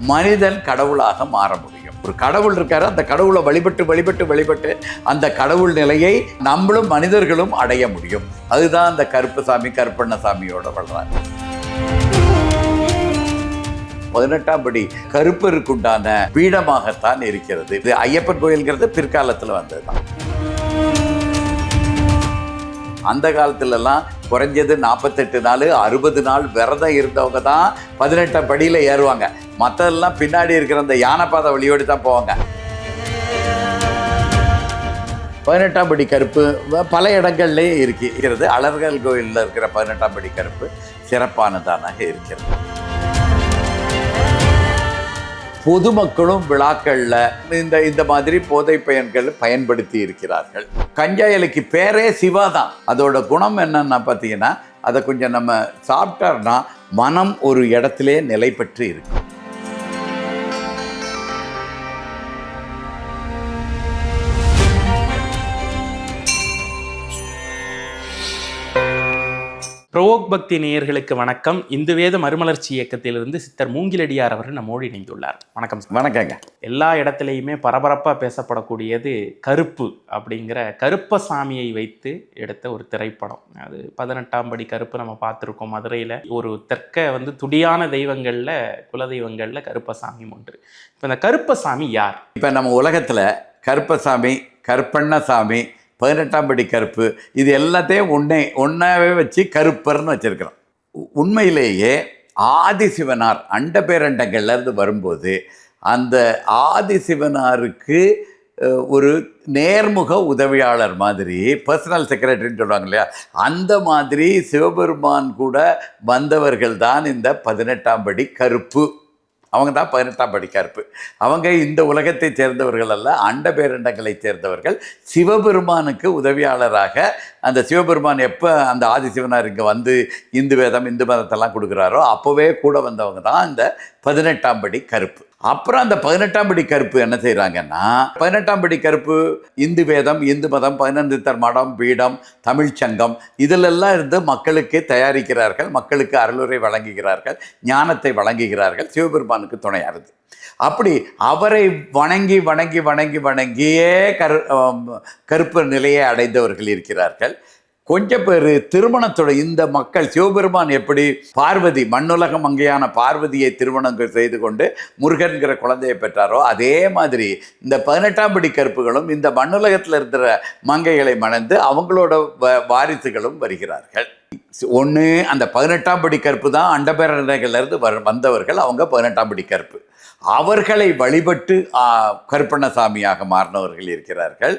மனிதன் கடவுளாக மாற முடியும். ஒரு கடவுள் இருக்காரு, அந்த கடவுளை வழிபட்டு வழிபட்டு வழிபட்டு அந்த கடவுள் நிலையை நம்மளும் மனிதர்களும் அடைய முடியும். அதுதான் அந்த கருப்பசாமி கருப்பண்ணசாமியோட வளர்றாங்க. 18ஆம் படி கருப்பருக்குண்டான பீடமாகத்தான் இருக்கிறது. இது ஐயப்பன் கோயில்ங்கிறது பிற்காலத்தில் வந்ததுதான். அந்த காலத்துலலாம் குறைஞ்சது 48 நாள் 60 நாள் விரதம் இருந்தவங்க தான் 18ஆம் படியில் ஏறுவாங்க. மற்றதெல்லாம் பின்னாடி இருக்கிற அந்த யானைப்பாதை வழியோடு தான் போவாங்க. 18ஆம் படி கருப்பு பல இடங்கள்லேயே இருக்கிறது. அலர்கள் கோயிலில் இருக்கிற 18ஆம் படி கருப்பு சிறப்பானதானாக இருக்கிறது. பொதுமக்களும் விழாக்களில் இந்த மாதிரி போதை பயன்கள் பயன்படுத்தி இருக்கிறார்கள். கஞ்சா இலைக்கு பேரே சிவா தான். அதோட குணம் என்னன்னா பார்த்தீங்கன்னா, அதை கொஞ்சம் நம்ம சாப்பிட்டோம்னா மனம் ஒரு இடத்திலே நிலை பெற்று இருக்கும். பிரவோக் பக்தி நேயர்களுக்கு வணக்கம். இந்து வேத மறுமலர்ச்சி இயக்கத்திலிருந்து சித்தர் மூங்கிலடியார் அவர்கள் நம்மோடு இணைந்துள்ளார். வணக்கம். வணக்கங்க. எல்லா இடத்துலையுமே பரபரப்பாக பேசப்படக்கூடியது கருப்பு அப்படிங்கிற கருப்பசாமியை வைத்து எடுத்த ஒரு திரைப்படம். அது 18ஆம் படி கருப்பு நம்ம பார்த்துருக்கோம். மதுரையில் ஒரு தெற்க துடியான தெய்வங்களில் குலதெய்வங்களில் கருப்பசாமி ஒன்று. இப்போ இந்த கருப்பசாமி யார்? இப்போ நம்ம உலகத்தில் கருப்பசாமி, கருப்பண்ணசாமி, 18ஆம் படி கருப்பு, இது எல்லாத்தையும் ஒன்றாவே வச்சு கருப்பர்னு வச்சுருக்கிறோம். உண்மையிலேயே ஆதிசிவனார் அண்ட பேரண்டங்கள்லேருந்து வரும்போது அந்த ஆதிசிவனாருக்கு ஒரு நேர்முக உதவியாளர் மாதிரி, பர்சனல் செக்ரட்டரின்னு சொல்லுவாங்க இல்லையா, அந்த மாதிரி சிவபெருமான் கூட வந்தவர்கள் தான் இந்த 18ஆம் படி கருப்பு. அவங்க தான் 18ஆம் படி கருப்பு. அவங்க இந்த உலகத்தை சேர்ந்தவர்கள் அல்ல, அண்ட பேரண்டங்களை சேர்ந்தவர்கள். சிவபெருமானுக்கு உதவியாளராக அந்த சிவபெருமான் எப்போ அந்த ஆதிசிவனார் இங்கே வந்து இந்து வேதம் இந்து மதத்தெல்லாம் கொடுக்குறாரோ அப்போவே கூட வந்தவங்க தான் இந்த 18ஆம் படி கருப்பு. அப்புறம் அந்த 18ஆம் படி கருப்பு என்ன செய்கிறாங்கன்னா, 18ஆம் படி கருப்பு இந்து வேதம் இந்து மதம் 15 மடம் பீடம் தமிழ் சங்கம் இதிலெல்லாம் இருந்து மக்களுக்கு தயாரிக்கிறார்கள், மக்களுக்கு அருளுரை வழங்குகிறார்கள், ஞானத்தை வழங்குகிறார்கள், சிவபெருமானுக்கு துணையாருது. அப்படி அவரை வணங்கி வணங்கி வணங்கி வணங்கியே கருப்பு நிலையை அடைந்தவர்கள் இருக்கிறார்கள். கொஞ்சம் பேர் திருமணத்தோட இந்த மக்கள் சிவபெருமான் எப்படி பார்வதி மண்ணுலக மங்கையான பார்வதியை திருமணம் செய்து கொண்டு முருகன்கிற குழந்தையை பெற்றாரோ அதே மாதிரி இந்த 18ஆம் படி கருப்புகளும் இந்த மண்ணுலகத்தில் இருக்கிற மங்கைகளை மணந்து அவங்களோட வாரிசுகளும் வருகிறார்கள். ஒன்று அந்த 18ஆம் படி கருப்பு தான் அண்டபேரண்டைகள்லேருந்து வந்தவர்கள். அவங்க 18ஆம் படி கருப்பு. அவர்களை வழிபட்டு கருப்பண்ணசாமியாக மாறினவர்கள் இருக்கிறார்கள்.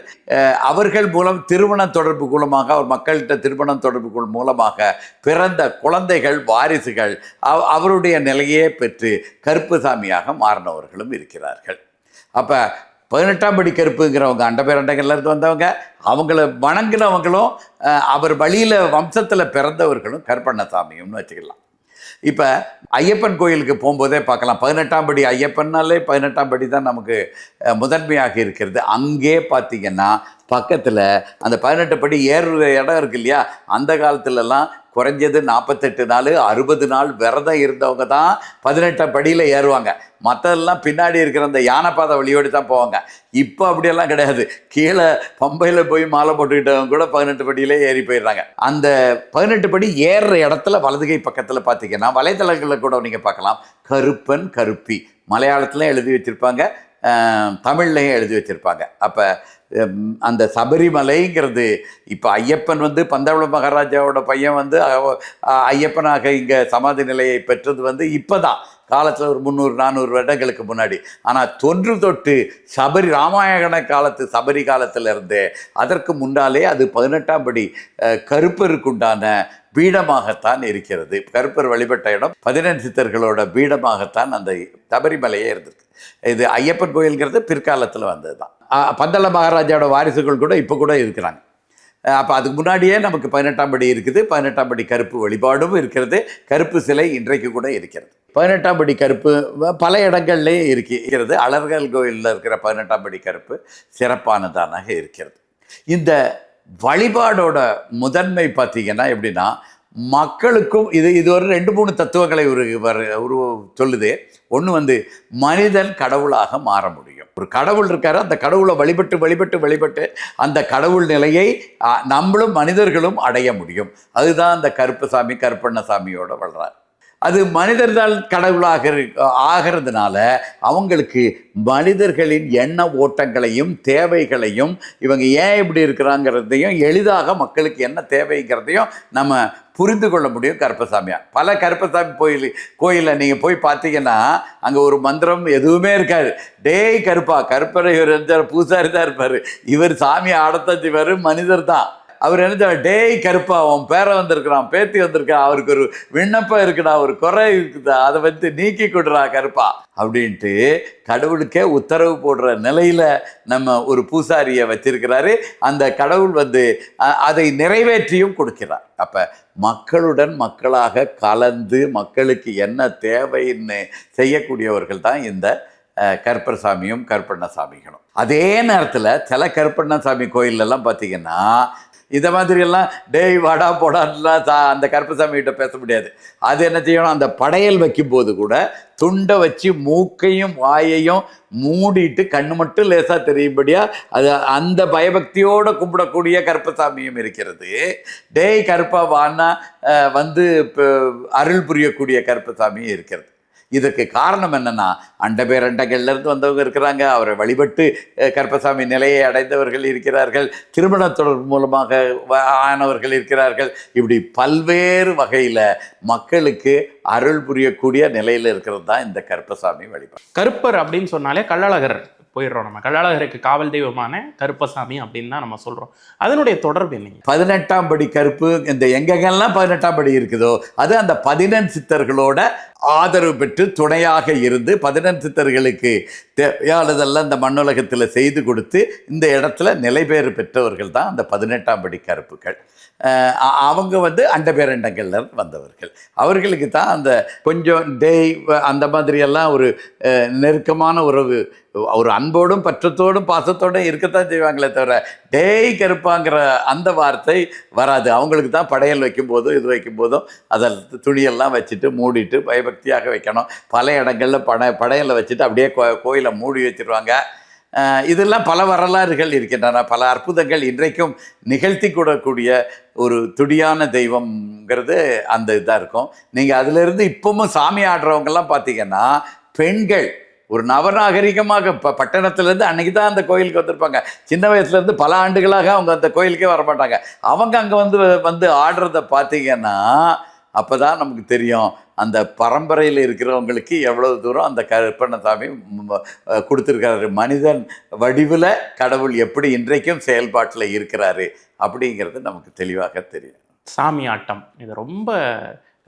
அவர்கள் மூலம் திருமண தொடர்பு மூலமாக அவர் மக்கள்கிட்ட திருமணம் தொடர்பு மூலமாக பிறந்த குழந்தைகள் வாரிசுகள் அவருடைய நிலையே பெற்று கருப்பசாமியாக மாறினவர்களும் இருக்கிறார்கள். அப்போ 18ஆம் படி கருப்புங்கிறவங்க அண்டபேரண்டைகள்லேருந்து வந்தவங்க, அவங்கள வணங்கினவங்களும் அவர் வழியில் வம்சத்தில் பிறந்தவர்களும் கருப்பண்ணசாமியும்னு வச்சுக்கலாம். இப்போ ஐயப்பன் கோயிலுக்கு போகும்போதே பார்க்கலாம், 18ஆம் படி ஐயப்பன்னாலே 18ஆம் படி தான் நமக்கு முதன்மையாக இருக்கிறது. அங்கே பார்த்திங்கன்னா பக்கத்தில் அந்த 18 படி ஏறுற இடம் இருக்கு இல்லையா, அந்த காலத்துலலாம் குறைஞ்சது 48 நாள் 60 நாள் விரதம் இருந்தவங்க தான் 18ஆம் படியில் ஏறுவாங்க. மற்றதெல்லாம் பின்னாடி இருக்கிற அந்த யானைப்பாதை வழியோடு தான் போவாங்க. இப்போ அப்படியெல்லாம் கிடையாது. கீழே பம்பையில் போய் மாலை போட்டுக்கிட்டவங்க கூட 18 படியிலே ஏறி போயிடுறாங்க. அந்த 18 படி ஏறுற இடத்துல வலதுகை பக்கத்தில் பார்த்தீங்கன்னா வலைத்தளங்களில் கூட நீங்கள் பார்க்கலாம், கருப்பன் கருப்பி மலையாளத்துலையும் எழுதி வச்சுருப்பாங்க, தமிழ்லையும் எழுதி வச்சுருப்பாங்க. அப்போ அந்த சபரிமலைங்கிறது இப்போ ஐயப்பன் பந்தவள மகாராஜாவோட பையன் ஐயப்பனாக இங்கே சமாதி நிலையை பெற்றது இப்போ தான் காலத்தில் ஒரு 300-400 வருடங்களுக்கு முன்னாடி. ஆனால் தொன்று தொட்டு ராமாயண காலத்து சபரி காலத்திலிருந்தே அதற்கு முன்னாலே அது 18ஆம் படி கருப்பருக்குண்டான பீடமாகத்தான் இருக்கிறது. கருப்பர் வழிபட்ட இடம் 14 சித்தர்களோட பீடமாகத்தான் அந்த சபரிமலையே இருந்திருக்கு. இது ஐயப்பன் கோயில்ங்கிறது பிற்காலத்தில் வந்தது தான். பந்தள மகாராஜாவோட வாரிசுகள் கூட இப்போ கூட இருக்கிறாங்க. அப்போ அதுக்கு முன்னாடியே நமக்கு 18ஆம் படி இருக்குது. 18ஆம் படி கருப்பு வழிபாடும் இருக்கிறது. கருப்பு சிலை இன்றைக்கு கூட இருக்கிறது. 18ஆம் படி கருப்பு பல இடங்கள்லேயே இருக்கிறது. அலர்கள் கோயிலில் இருக்கிற 18ஆம் படி கருப்பு சிறப்பானதானாக இருக்கிறது. இந்த வழிபாடோட முதன்மை பார்த்திங்கன்னா எப்படின்னா, மக்களுக்கும் இது ஒரு 2-3 தத்துவங்களை ஒரு சொல்லுது. ஒன்று வந்து மனிதன் கடவுளாக மாற முடியும். ஒரு கடவுள் இருக்காரு, அந்த கடவுளை வழிபட்டு வழிபட்டு வழிபட்டு அந்த கடவுள் நிலையை நம்மளும் மனிதர்களும் அடைய முடியும். அதுதான் அந்த கருப்பசாமி கருப்பண்ணசாமியோட வளர்றார். அது மனிதர்கள் கடவுளாக ஆகிறதுனால அவங்களுக்கு மனிதர்களின் எண்ண ஓட்டங்களையும் தேவைகளையும் இவங்க ஏன் இப்படி இருக்கிறாங்கிறதையும் எளிதாக மக்களுக்கு என்ன தேவைங்கிறதையும் நம்ம புரிந்து கொள்ள முடியும் கருப்பசாமியார். பல கருப்பசாமி கோயிலில் நீங்கள் போய் பார்த்தீங்கன்னா அங்கே ஒரு மந்திரம் எதுவுமே இருக்காது. டேய் கருப்பா, கருப்பரை இவர் இருந்தார், பூசாரி தான் இருப்பார், இவர் சாமி ஆடத்தான் செய்வார், மனிதர் தான். அவர் என்ன, டேய் கருப்பா, அவன் பேரை வந்திருக்கிறான், பேத்தி வந்திருக்கான், அவருக்கு ஒரு விண்ணப்பம் இருக்குடா, ஒரு குறை இருக்குதா, அதை வந்து நீக்கி கொடுறா கருப்பா அப்படின்ட்டு கடவுளுக்கே உத்தரவு போடுற நிலையில நம்ம ஒரு பூசாரியை வச்சிருக்கிறாரு. அந்த கடவுள் வந்து அதை நிறைவேற்றியும் கொடுக்கிறார். அப்ப மக்களுடன் மக்களாக கலந்து மக்களுக்கு என்ன தேவைன்னு செய்யக்கூடியவர்கள் தான் இந்த கருப்பசாமியும் கருப்பண்ணசாமிகளும். அதே நேரத்தில் சில கருப்பண்ணசாமி கோயிலெல்லாம் பார்த்தீங்கன்னா இந்த மாதிரியெல்லாம் டேய் வாடா போடான்லாம் அந்த கருப்பசாமிகிட்ட பேச முடியாது. அது என்ன செய்யணும், அந்த படையல் வைக்கும்போது கூட துண்டை வச்சு மூக்கையும் வாயையும் மூடிட்டு கண்ணு மட்டும் லேசாக தெரியும்படியா அது அந்த பயபக்தியோடு கும்பிடக்கூடிய கருப்பசாமியும் இருக்கிறது. டேய் கருப்பா வான்னா வந்து அருள் புரியக்கூடிய கருப்பசாமியும் இருக்கிறது. இதற்கு காரணம் என்னன்னா, அண்டபேரண்டங்கள்லேருந்து வந்தவங்க இருக்கிறாங்க, அவரை வழிபட்டு கருப்பசாமி நிலையை அடைந்தவர்கள் இருக்கிறார்கள், திருமண தொடர்பு மூலமாக ஆனவர்கள் இருக்கிறார்கள். இப்படி பல்வேறு வகையில் மக்களுக்கு அருள் புரியக்கூடிய நிலையில் இருக்கிறது தான் இந்த கருப்பசாமி வழிபாடு. கருப்பர் அப்படின்னு சொன்னாலே கள்ளழகர் போயிடுறோம். நம்ம கள்ளழகருக்கு காவல் தெய்வமான கருப்பசாமி அப்படின்னு தான் நம்ம சொல்கிறோம். அதனுடைய தொடர்பு என்ன? 18ஆம் படி கருப்பு இந்த எங்கெங்கெல்லாம் 18ஆம் படி இருக்குதோ அது அந்த 11 சித்தர்களோட ஆதரவு பெற்று துணையாக இருந்து 11 சித்தர்களுக்கு தேவையானதெல்லாம் இந்த மண்ணுலகத்தில் செய்து கொடுத்து இந்த இடத்துல நிலைபேறு பெற்றவர்கள் தான் அந்த 18ஆம் படி கருப்புகள். அவங்க வந்து அண்டபேரண்டங்கள்ல வந்தவர்கள். அவர்களுக்கு தான் அந்த கொஞ்சம் டேய் அந்த மாதிரியெல்லாம் ஒரு நெருக்கமான உறவு, ஒரு அன்போடும் பற்றத்தோடும் பாசத்தோடும் இருக்கத்தான் செய்வாங்களே தவிர டேய் கருப்பாங்கிற அந்த வார்த்தை வராது. அவங்களுக்கு தான் படையல் வைக்கும்போதும் இது வைக்கும்போதும் அதில் துணியெல்லாம் வச்சுட்டு மூடிட்டு பயபக்தியாக வைக்கணும். பல இடங்களில் படையலை வச்சுட்டு அப்படியே கோயிலை மூடி வச்சுருவாங்க. இதெல்லாம் பல வரலாறுகள் இருக்கின்றன, பல அற்புதங்கள் இன்றைக்கும் நிகழ்த்தி கூடக்கூடிய ஒரு துடியான தெய்வம்ங்கிறது அந்த இதாக இருக்கும். நீங்கள் அதிலிருந்து இப்பவும் சாமி ஆடுறவங்கெல்லாம் பார்த்தீங்கன்னா பெண்கள் ஒரு நவநாகரிகமாக பட்டணத்துலேருந்து அன்றைக்கி தான் அந்த கோயிலுக்கு வந்திருப்பாங்க. சின்ன வயசுலேருந்து பல ஆண்டுகளாக அவங்க அந்த கோயிலுக்கே வரமாட்டாங்க. அவங்க அங்கே வந்து ஆடுறத பார்த்தீங்கன்னா அப்போ தான் நமக்கு தெரியும் அந்த பரம்பரையில் இருக்கிறவங்களுக்கு எவ்வளவு தூரம் அந்த கருப்பண்ணசாமி கொடுத்துருக்காரு. மனிதன் வடிவில் கடவுள் எப்படி இன்றைக்கும் செயல்பாட்டில் இருக்கிறாரு அப்படிங்கிறது நமக்கு தெளிவாக தெரியும். சாமி ஆட்டம் இது ரொம்ப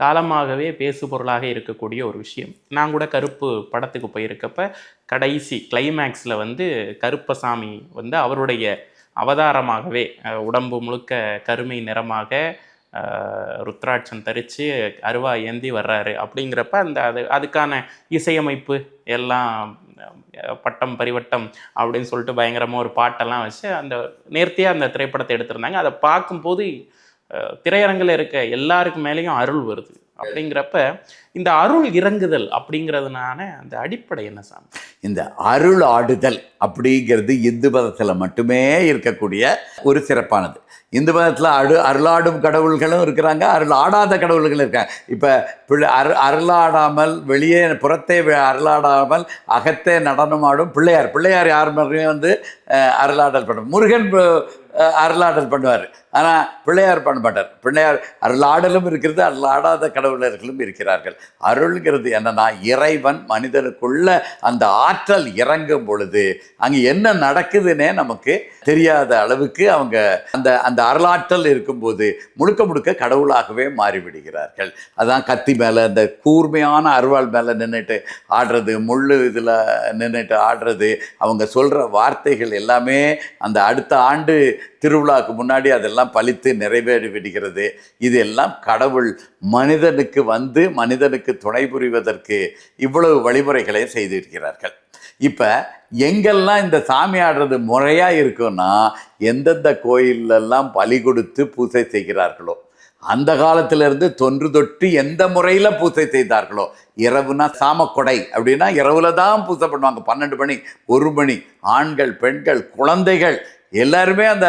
காலமாகவே பேசு பொருளாக இருக்கக்கூடிய ஒரு விஷயம். நான் கூட கருப்பு படத்துக்கு போயிருக்கப்ப கடைசி கிளைமேக்ஸில் வந்து கருப்பசாமி வந்து அவருடைய அவதாரமாகவே உடம்பு முழுக்க கருமை நிறமாக ருத்ராட்சம் தரித்து அருவா ஏந்தி வர்றாரு. அப்படிங்கிறப்ப அதுக்கான இசையமைப்பு எல்லாம் பட்டம் பரிவட்டம் அப்படின்னு சொல்லிட்டு பயங்கரமாக ஒரு பாட்டெல்லாம் வச்சு அந்த நேர்த்தியாக அந்த திரைப்படத்தை எடுத்திருந்தாங்க. அதை பார்க்கும்போது திரையரங்கில் இருக்க எல்லாருக்கு மேலேயும் அருள் வருது. அப்படிங்கிறப்ப இந்த அருள் இறங்குதல் அப்படிங்கிறதுனால அந்த அடிப்படை என்ன சாமி? இந்த அருள் ஆடுதல் அப்படிங்கிறது இந்து மதத்தில் மட்டுமே இருக்கக்கூடிய ஒரு சிறப்பானது. இந்து மதத்தில் அருளாடும் கடவுள்களும் இருக்கிறாங்க, அருள் ஆடாத கடவுள்களும் இருக்காங்க. இப்போ அருளாடாமல் வெளியே புறத்தே அருளாடாமல் அகத்தே நடனமாடும் பிள்ளையார் யார் மாதிரியும் வந்து அருளாடல் பண்ணுவார். முருகன் அருளாடல் பண்ணுவார், ஆனால் பிள்ளையார் பண்ண மாட்டார். பிள்ளையார் அருளாடலும் இருக்கிறது, அருளாடாத கடவுளர்களும் இருக்கிறார்கள். அருள்கிறது என்னன்னா இறைவன் மனிதனுக்குள்ள அந்த ஆற்றல் இறங்கும் பொழுது அங்கே என்ன நடக்குதுன்னே நமக்கு தெரியாத அளவுக்கு அவங்க அந்த அருளாற்றல் இருக்கும்போது முழுக்க கடவுளாகவே மாறிவிடுகிறார்கள். அதான் கத்தி மேலே அந்த கூர்மையான அருவாள் மேலே நின்றுட்டு ஆடுறது, முள்ளு இதில் நின்றுட்டு ஆடுறது, அவங்க சொல்கிற வார்த்தைகள் எல்லாமே அந்த அடுத்த ஆண்டு திருவிழாவுக்கு முன்னாடி அதெல்லாம் பலித்து நிறைவேறி விடுகிறது. இதெல்லாம் கடவுள் மனிதனுக்கு வந்து மனிதனுக்கு துணை புரிவதற்கு இவ்வளவு வழிமுறைகளை செய்திருக்கிறார்கள். இப்போ எங்கெல்லாம் இந்த சாமி ஆடுறது முறையாக இருக்குன்னா எந்தெந்த கோயிலெல்லாம் பலி கொடுத்து பூஜை செய்கிறார்களோ அந்த காலத்திலிருந்து தொன்று தொட்டு எந்த முறையில் பூசை செய்தார்களோ, இரவுனா சாமக்கொடை அப்படின்னா இரவுல தான் பூசை பண்ணுவாங்க. 12 மணி 1 மணி, ஆண்கள் பெண்கள் குழந்தைகள் எல்லாருமே அந்த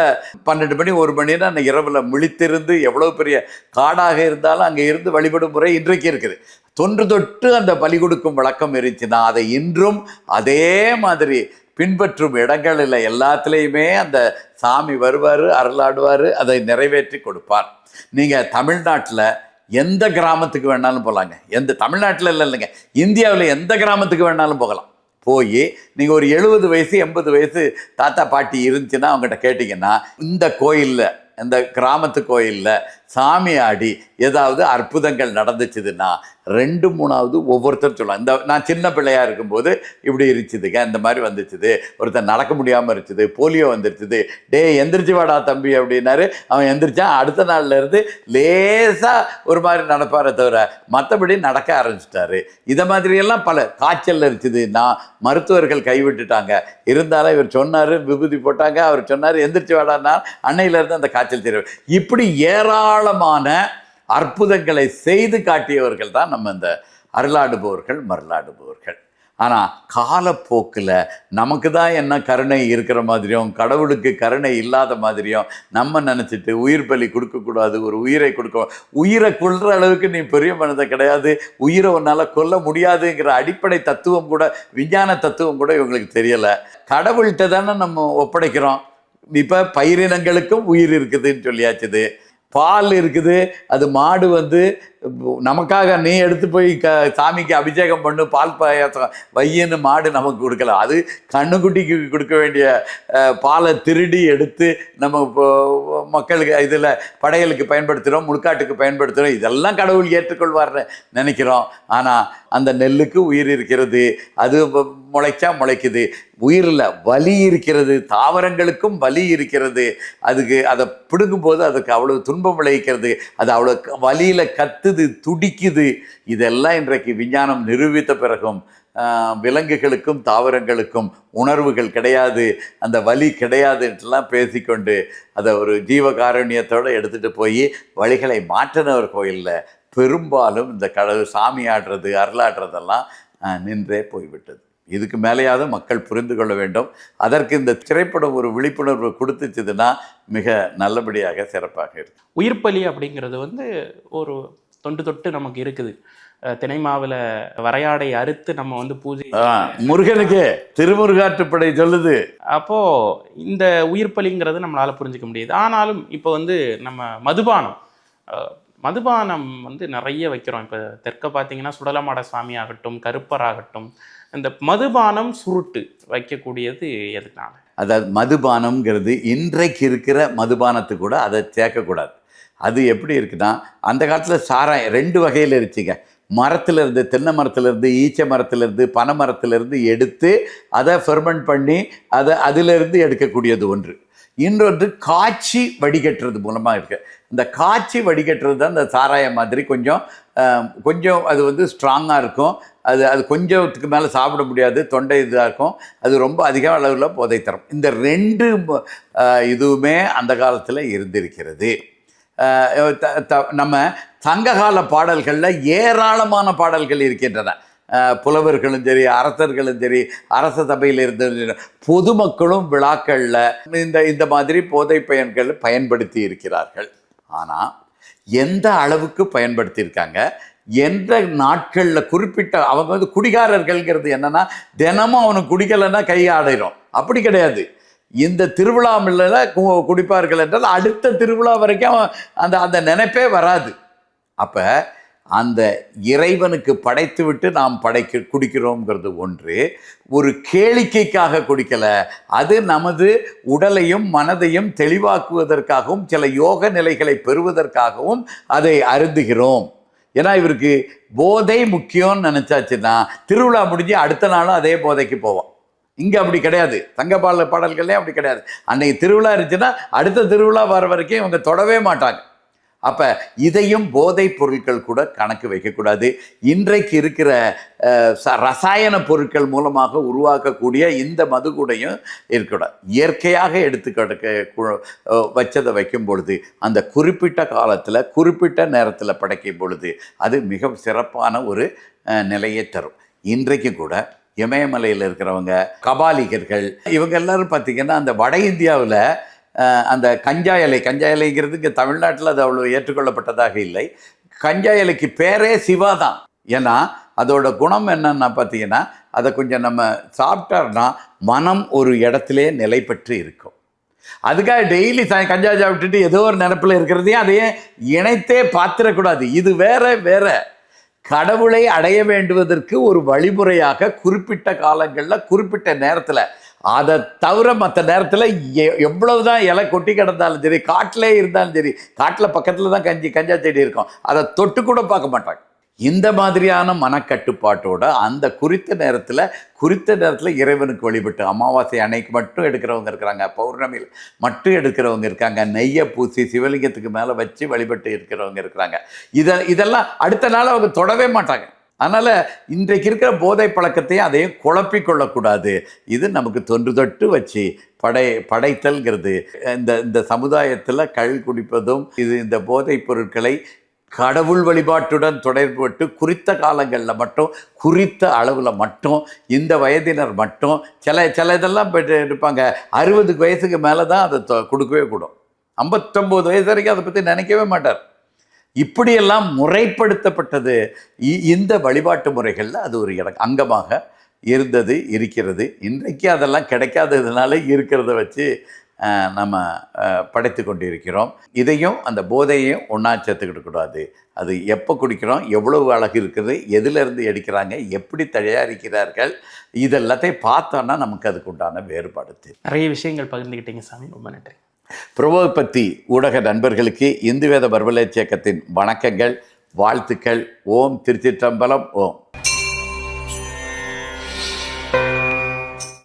12 மணி 1 மணின்னா அந்த இரவில் முழித்திருந்து, எவ்வளோ பெரிய காடாக இருந்தாலும் அங்கே இருந்து வழிபடும் முறை இன்றைக்கு இருக்குது. தொன்று தொட்டு அந்த பலி கொடுக்கும் வழக்கம் இருந்துச்சுன்னா அதை இன்றும் அதே மாதிரி பின்பற்றும் இடங்களில் எல்லாத்துலேயுமே அந்த சாமி வருவார், அருளாடுவார், அதை நிறைவேற்றி கொடுப்பார். நீங்கள் தமிழ்நாட்டில் எந்த கிராமத்துக்கு வேணாலும் போகலாங்க. தமிழ்நாட்டில் இல்லைங்க, இந்தியாவில் எந்த கிராமத்துக்கு வேணாலும் போகலாம். போய் நீங்கள் ஒரு 70 வயசு 80 வயசு தாத்தா பாட்டி இருந்துச்சுன்னா அவங்ககிட்ட கேட்டிங்கன்னா, இந்த கோயிலில், இந்த கிராமத்து கோயிலில் சாமி ஆடி ஏதாவது அற்புதங்கள் நடந்துச்சுதுன்னா 2-3வது ஒவ்வொருத்தர் சொல்லலாம். நான் சின்ன பிள்ளையாக இருக்கும்போது இப்படி இருந்துச்சுதுங்க, இந்த மாதிரி வந்துச்சுது, ஒருத்தர் நடக்க முடியாமல் இருந்துச்சுது, போலியோ வந்துருச்சுது, எந்திரிச்சு வாடா தம்பி அப்படின்னாரு. அவன் எந்திரிச்சான். அடுத்த நாள்லேருந்து லேசாக ஒரு மாதிரி நடப்பாரை தவிர மற்றபடி நடக்க ஆரம்பிச்சிட்டாரு. இதை மாதிரியெல்லாம் பல காய்ச்சல் இருந்துச்சுது, மருத்துவர்கள் கைவிட்டுட்டாங்க. இருந்தாலும் இவர் சொன்னார், விபூதி போட்டாங்க, அவர் சொன்னார் எந்திரிச்சு வாடான்னா அன்னையிலேருந்து அந்த காய்ச்சல் தெரியும். இப்படி ஏராளமான அற்புதங்களை செய்து காட்டியவர்கள் தான் நம்ம இந்த அருளாடுபவர்கள், மருளாடுபவர்கள். ஆனால் காலப்போக்கில் நமக்கு தான் என்ன கருணை இருக்கிற மாதிரியும் கடவுளுக்கு கருணை இல்லாத மாதிரியும் நம்ம நினச்சிட்டு உயிர் பலி கொடுக்கக்கூடாது, ஒரு உயிரை உயிரை கொல்ற அளவுக்கு நீ பெரிய மனிதன் கிடையாது, உயிரை உன்னால் கொல்ல முடியாதுங்கிற அடிப்படை தத்துவம் கூட, விஞ்ஞான தத்துவம் கூட இவங்களுக்கு தெரியலை. கடவுள்கிட்ட தானே நம்ம ஒப்படைக்கிறோம். இப்போ பயிரினங்களுக்கும் உயிர் இருக்குதுன்னு சொல்லியாச்சுது. பால் இருக்குது, அது மாடு வந்து நமக்காக நீ எடுத்து போய் சாமிக்கு அபிஷேகம் பண்ணு, பால் பாயாசம் வையின்னு மாடு நமக்கு கொடுக்கல. அது கண்ணுக்குட்டிக்கு கொடுக்க வேண்டிய பாலை திருடி எடுத்து நம்ம மக்களுக்கு இதில் படையலுக்கு பயன்படுத்துகிறோம், முழுக்காட்டுக்கு பயன்படுத்துகிறோம். இதெல்லாம் கடவுள் ஏற்றுக்கொள்வார்னு நினைக்கிறோம். ஆனால் அந்த நெல்லுக்கு உயிர் இருக்கிறது, அது முளைச்சா முளைக்குது. உயிரில் வலி இருக்கிறது, தாவரங்களுக்கும் வலி இருக்கிறது. அதை பிடுங்கும்போது அதுக்கு அவ்வளோ துன்பம் விளைவிக்கிறது, அது அவ்வளோ வலியில் கத்துது, துடிக்குது. இதெல்லாம் இன்றைக்கு விஞ்ஞானம் நிரூபித்த பிறகும் விலங்குகளுக்கும் தாவரங்களுக்கும் உணர்வுகள் கிடையாது, அந்த வலி கிடையாதுன்றலாம் பேசிக்கொண்டு அதை ஒரு ஜீவகாருண்யத்தோடு எடுத்துகிட்டு போய் வழிகளை மாற்றினவர் கோயிலில் பெரும்பாலும் இந்த கடவுள் சாமி ஆடுறது, அருளாடுறதெல்லாம் நின்றே போய்விட்டது. இதுக்கு மேலேயாவது மக்கள் புரிந்து கொள்ள வேண்டும். அதற்கு இந்த திரைப்படம் ஒரு விழிப்புணர்வு கொடுத்துச்சுதுன்னா மிக நல்லபடியாக சிறப்பாக இருக்கும். உயிர்ப்பலி அப்படிங்கிறது வந்து ஒரு தொண்டு தொட்டு நமக்கு இருக்குது. தினைமாவில் வரையாடை அறுத்து நம்ம வந்து பூஜை, முருகனுக்கு திருமுருகாற்றுப்படை சொல்லுது. அப்போது இந்த உயிர்ப்பலிங்கிறது நம்மளால் புரிஞ்சிக்க முடியுது. ஆனாலும் இப்போ வந்து நம்ம மதுபானம் வந்து நிறைய வைக்கிறோம். இப்போ தெற்க பார்த்தீங்கன்னா சுடலமாட சுவாமி ஆகட்டும், கருப்பர் ஆகட்டும், இந்த மதுபானம் சுருட்டு வைக்கக்கூடியது எதுனால? அதாவது மதுபானம்ங்கிறது இன்றைக்கு இருக்கிற மதுபானத்து கூட அதை சேர்க்கக்கூடாது. அது எப்படி இருக்குன்னா, அந்த காலத்தில் சாராயம் 2 வகையில் இருந்துச்சுங்க. மரத்துலேருந்து, தென்னை மரத்துலேருந்து, ஈச்சை மரத்துலேருந்து, பனை மரத்துலேருந்து எடுத்து அதை ஃபெர்மெண்ட் பண்ணி அதிலிருந்து எடுக்கக்கூடியது ஒன்று. இன்னொன்று காய்ச்சி வடிகட்டுறது மூலமாக இருக்குது. இந்த காய்ச்சி வடிகட்டுறது தான் இந்த சாராயம் மாதிரி கொஞ்சம் அது வந்து ஸ்ட்ராங்காக இருக்கும். அது கொஞ்சத்துக்கு மேலே சாப்பிட முடியாது, தொண்டை இதாக இருக்கும். அது ரொம்ப அதிக அளவில் போதை தரும். இந்த 2 இதுவுமே அந்த காலத்தில் இருந்திருக்கிறது. நம்ம சங்ககால பாடல்களில் ஏராளமான பாடல்கள் இருக்கின்றன. புலவர்களும் சரி, அரசர்களும் சரி, அரச சபையில் இருந்த பொதுமக்களும் விழாக்களில் இந்த மாதிரி போதை பயன்கள் பயன்படுத்தி இருக்கிறார்கள். ஆனால் எந்த அளவுக்கு பயன்படுத்தியிருக்காங்க, எந்த நாட்களில் குறிப்பிட்ட அவங்க வந்து குடிகாரர்கள்ங்கிறது என்னென்னா, தினமும் அவனுக்கு குடிக்கலைன்னா கை ஆடையிடும். அப்படி கிடையாது. இந்த திருவிழாவில் குடிப்பார்கள் என்றால் அடுத்த திருவிழா வரைக்கும் அந்த நினைப்பே வராது. அப்போ அந்த இறைவனுக்கு படைத்து விட்டு நாம் குடிக்கிறோங்கிறது ஒன்று. ஒரு கேளிக்கைக்காக குடிக்கலை, அது நமது உடலையும் மனதையும் தெளிவாக்குவதற்காகவும் சில யோக நிலைகளை பெறுவதற்காகவும் அதை அருந்துகிறோம். ஏன்னா இவருக்கு போதை முக்கியம்னு நினச்சாச்சுன்னா திருவிழா முடிஞ்சு அடுத்த நாளும் அதே போதைக்கு போவோம். இங்கே அப்படி கிடையாது. சங்க பாடல்களே அப்படி கிடையாது. அன்னைக்கு திருவிழா இருந்துச்சுன்னா அடுத்த திருவிழா வர வரைக்கும் இவங்க தொடவே மாட்டாங்க. அப்போ இதையும் போதைப் பொருட்கள் கூட கணக்கு வைக்கக்கூடாது. இன்றைக்கு இருக்கிற ரசாயன பொருட்கள் மூலமாக உருவாக்கக்கூடிய இந்த மது கூடையும் இருக்கக்கூடாது. இயற்கையாக வச்சதை வைக்கும் பொழுது அந்த குறிப்பிட்ட காலத்தில் குறிப்பிட்ட நேரத்தில் படைக்கும் பொழுது அது மிக சிறப்பான ஒரு நிலையை தரும். இன்றைக்கு கூட இமயமலையில் இருக்கிறவங்க, கபாலிகர்கள், இவங்க எல்லாரும் பார்த்திங்கன்னா அந்த வட இந்தியாவில் அந்த கஞ்சா இலைங்கிறது இங்கே தமிழ்நாட்டில் அது அவ்வளோ ஏற்றுக்கொள்ளப்பட்டதாக இல்லை. கஞ்சா இலைக்கு பேரே சிவா தான். ஏன்னா அதோட குணம் என்னன்னா பார்த்தீங்கன்னா, அதை கொஞ்சம் நம்ம சாப்பிட்டோம்னா மனம் ஒரு இடத்துல நிலை பெற்று இருக்கும். அதுக்காக டெய்லி கஞ்சா சாப்பிட்டுட்டு ஏதோ ஒரு நினப்பில் இருக்கிறதையும் அதையே இணைத்தே பார்த்துடக்கூடாது. இது வேற கடவுளை அடைய வேண்டுவதற்கு ஒரு வழிமுறையாக குறிப்பிட்ட காலங்களில் குறிப்பிட்ட நேரத்தில், அதை தவிர மற்ற நேரத்தில் எவ்வளவுதான் இலை கொட்டி கிடந்தாலும் சரி, காட்டிலே இருந்தாலும் சரி, காட்டில் பக்கத்தில் தான் கஞ்சா செடி இருக்கும், அதை தொட்டு கூட பார்க்க மாட்டாங்க. இந்த மாதிரியான மனக்கட்டுப்பாட்டோட அந்த குறித்த நேரத்தில் இறைவனுக்கு வழிபட்டு, அமாவாசை அன்னைக்கு மட்டும் எடுக்கிறவங்க இருக்கிறாங்க, பௌர்ணமியில் மட்டும் எடுக்கிறவங்க இருக்காங்க, நெய்யை பூசி சிவலிங்கத்துக்கு மேலே வச்சு வழிபட்டு இருக்கிறவங்க இருக்கிறாங்க. இதெல்லாம் அடுத்த நாள் அவங்க தொடவே மாட்டாங்க. அதனால் இன்றைக்கு இருக்கிற போதை பழக்கத்தையும் அதையும் குழப்பிக்கொள்ளக்கூடாது. இது நமக்கு தொன்று தொட்டு வச்சு படைத்தல்கிறது. இந்த சமுதாயத்தில் கள் குடிப்பதும் இந்த போதைப் பொருட்களை கடவுள் வழிபாட்டுடன் தொடர்புபட்டு குறித்த காலங்களில் மட்டும், குறித்த அளவில் மட்டும், இந்த வயதினர் மட்டும் சில இதெல்லாம் இருப்பாங்க, 60 வயசுக்கு மேலே தான் அதை கொடுக்கவே கூடும். 59 வயசு வரைக்கும் அதை பற்றி நினைக்கவே மாட்டார். இப்படியெல்லாம் முறைப்படுத்தப்பட்டது இந்த வழிபாட்டு முறைகளில் அது ஒரு அங்கமாக இருக்கிறது. இன்றைக்கு அதெல்லாம் கிடைக்காததுனால இருக்கிறத வச்சு நம்ம படைத்து கொண்டிருக்கிறோம். இதையும் அந்த போதையையும் ஒன்றா சேர்த்துக்கிட்டு கூடாது. அது எப்போ குடிக்கிறோம், எவ்வளவு அழகு இருக்குது, எதிலிருந்து எடுக்கிறாங்க, எப்படி தயாரிக்கிறார்கள், இதெல்லாத்தையும் பார்த்தோன்னா நமக்கு அதுக்கு உண்டான வேறுபாடு தெரியும். நிறைய விஷயங்கள் பகிர்ந்துக்கிட்டீங்க சாமி, ரொம்ப நன்றி. பிரபோபத்தி ஊடக நண்பர்களுக்கு இந்து வேத பர்வலேட்ச இயக்கத்தின் வணக்கங்கள், வாழ்த்துக்கள். ஓம் திருச்சிற்றம்பலம். ஓம்.